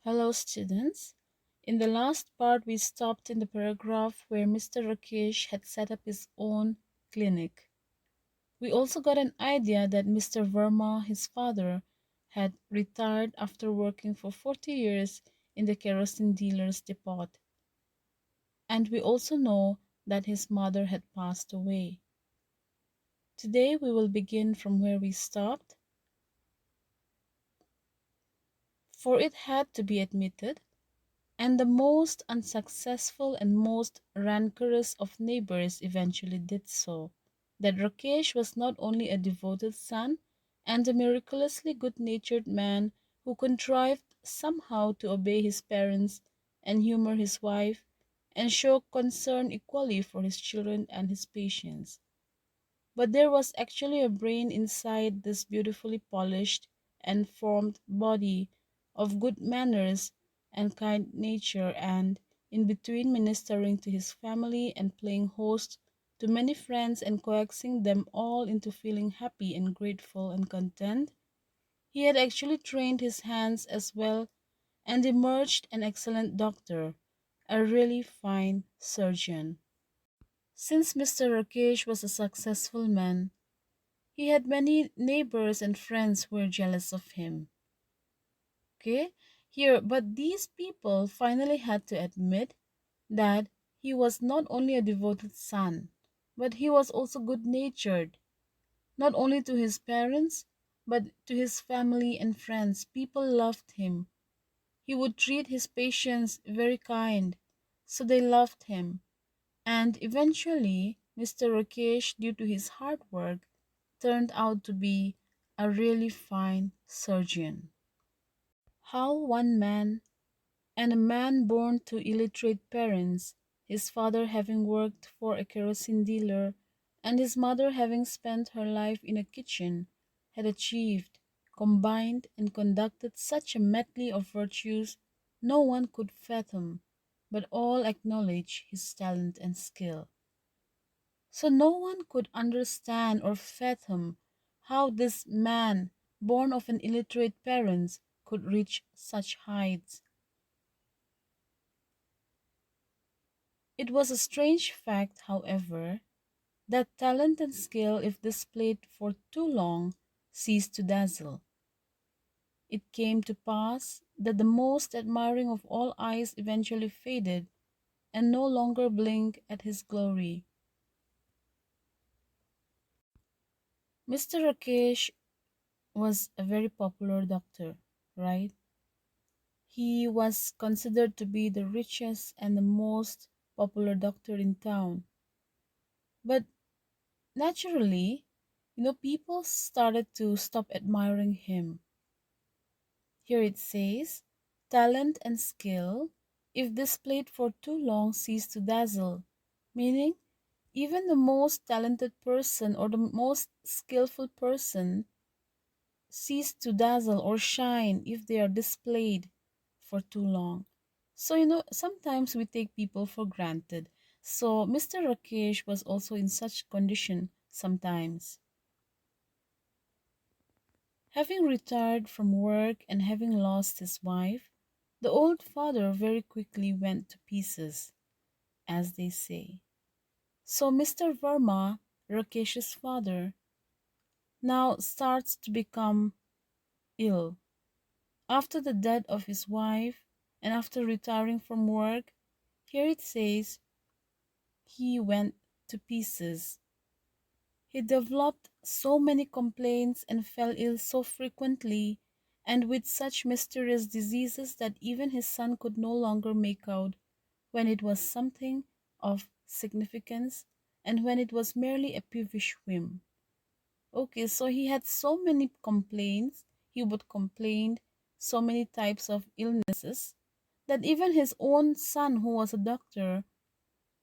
Hello, students. In the last part, we stopped in the paragraph where Mr. Rakesh had set up his own clinic. We also got an idea that Mr. Verma, his father, had retired after working for 40 years in the kerosene dealer's depot. And we also know that his mother had passed away. Today, we will begin from where we stopped, for it had to be admitted. And the most unsuccessful and most rancorous of neighbors eventually did so. That Rakesh was not only a devoted son and a miraculously good natured man who contrived somehow to obey his parents and humor his wife and show concern equally for his children and his patients. But there was actually a brain inside this beautifully polished and formed body of good manners and kind nature, and in between ministering to his family and playing host to many friends and coaxing them all into feeling happy and grateful and content, he had actually trained his hands as well and emerged an excellent doctor, a really fine surgeon. Since Mr. Rakesh was a successful man, he had many neighbors and friends who were jealous of him. Okay? Here, but these people finally had to admit that he was not only a devoted son, but he was also good natured, not only to his parents, but to his family and friends. People loved him. He would treat his patients very kind, so they loved him. And eventually, Mr. Rakesh, due to his hard work, turned out to be a really fine surgeon. How one man, and a man born to illiterate parents, his father having worked for a kerosene dealer, and his mother having spent her life in a kitchen, had achieved, combined, and conducted such a medley of virtues no one could fathom, but all acknowledge his talent and skill. So no one could understand or fathom how this man, born of an illiterate parents, could reach such heights. It was a strange fact, however, that talent and skill, if displayed for too long, ceased to dazzle. It came to pass that the most admiring of all eyes eventually faded and no longer blinked at his glory. Mr. Rakesh was a very popular doctor, right? He was considered to be the richest and the most popular doctor in town. But naturally, people started to stop admiring him. Here it says, talent and skill, if displayed for too long, cease to dazzle, meaning even the most talented person or the most skillful person cease to dazzle or shine if they are displayed for too long. So, sometimes we take people for granted. So, Mr. Rakesh was also in such condition sometimes. Having retired from work and having lost his wife, the old father very quickly went to pieces, as they say. So, Mr. Verma, Rakesh's father, now starts to become ill. After the death of his wife and after retiring from work, here it says he went to pieces. He developed so many complaints and fell ill so frequently and with such mysterious diseases that even his son could no longer make out when it was something of significance and when it was merely a peevish whim. Okay, so he had so many complaints, he would complain so many types of illnesses that even his own son, who was a doctor,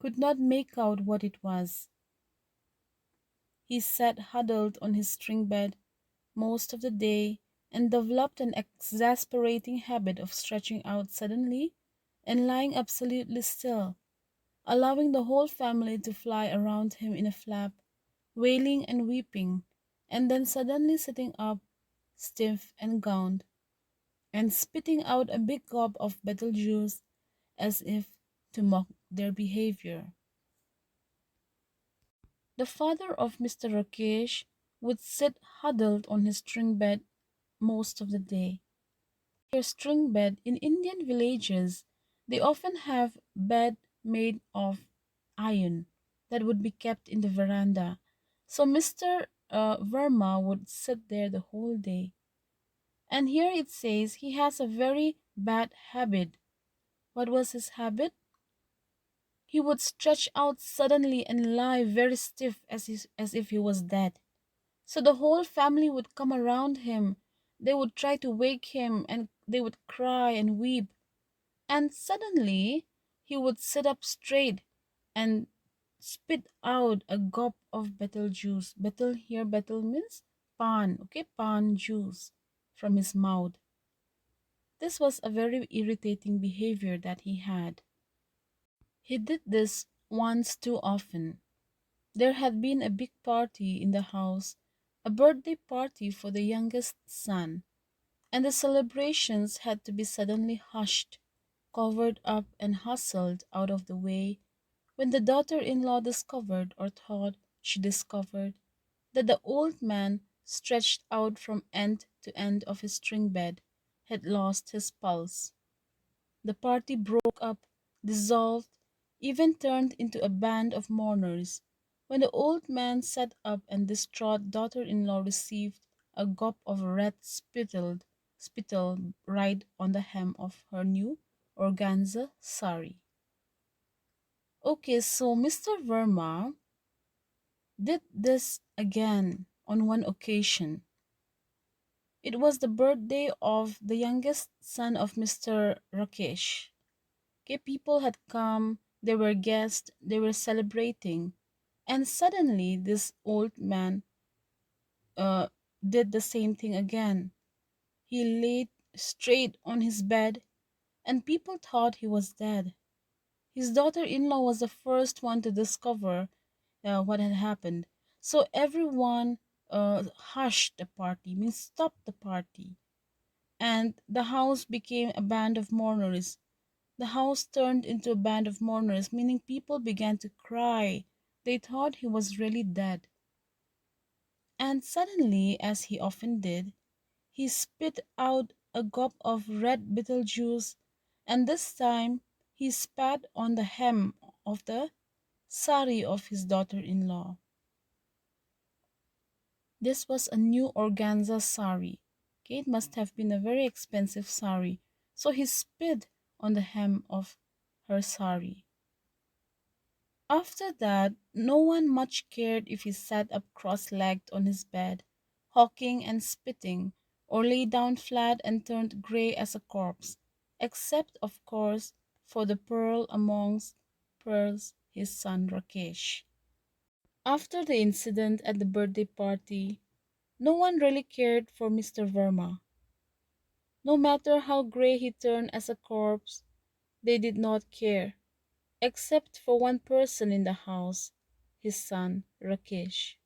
could not make out what it was. He sat huddled on his string bed most of the day and developed an exasperating habit of stretching out suddenly and lying absolutely still, allowing the whole family to fly around him in a flap, wailing and weeping, and then suddenly sitting up, stiff and gaunt. and spitting out a big gob of Betelgeuse as if to mock their behavior. The father of Mr. Rakesh would sit huddled on his string bed most of the day. Your string bed in Indian villages, they often have bed made of iron that would be kept in the veranda. So Mr. Verma would sit there the whole day. And here it says he has a very bad habit. What was his habit? He would stretch out suddenly and lie very stiff as if he was dead. So the whole family would come around him. They would try to wake him and they would cry and weep. And suddenly he would sit up straight and spit out a gulp of betel juice. Betel here, betel means pan, okay, pan juice from his mouth. This was a very irritating behavior that he had. He did this once too often. There had been a big party in the house, a birthday party for the youngest son, and the celebrations had to be suddenly hushed, covered up, and hustled out of the way when the daughter in law discovered, or thought she discovered, that the old man, stretched out from end to end of his string bed, had lost his pulse. The party broke up, dissolved, even turned into a band of mourners, when the old man sat up and distraught daughter in law received a gulp of red spittle right on the hem of her new organza sari. Okay, so Mr. Verma did this again on one occasion. It was the birthday of the youngest son of Mr. Rakesh. Okay, people had come, they were guests, they were celebrating, and suddenly this old man uh, did the same thing again. He laid straight on his bed, and people thought he was dead. His daughter in law was the first one to discover what had happened. So everyone hushed the party, means stopped the party, and the house became a band of mourners. The house turned into a band of mourners, meaning people began to cry. They thought he was really dead. And suddenly, as he often did, he spit out a gulp of red betel juice, and this time he spat on the hem of the sari of his daughter in law. This was a new organza sari. Okay, it must have been a very expensive sari. So he spit on the hem of her sari. After that, no one much cared if he sat up cross-legged on his bed, hawking and spitting, or lay down flat and turned grey as a corpse, except, of course, for the pearl amongst pearls, his son Rakesh. After the incident at the birthday party, no one really cared for Mr. Verma. No matter how grey he turned as a corpse, they did not care, except for one person in the house, his son Rakesh.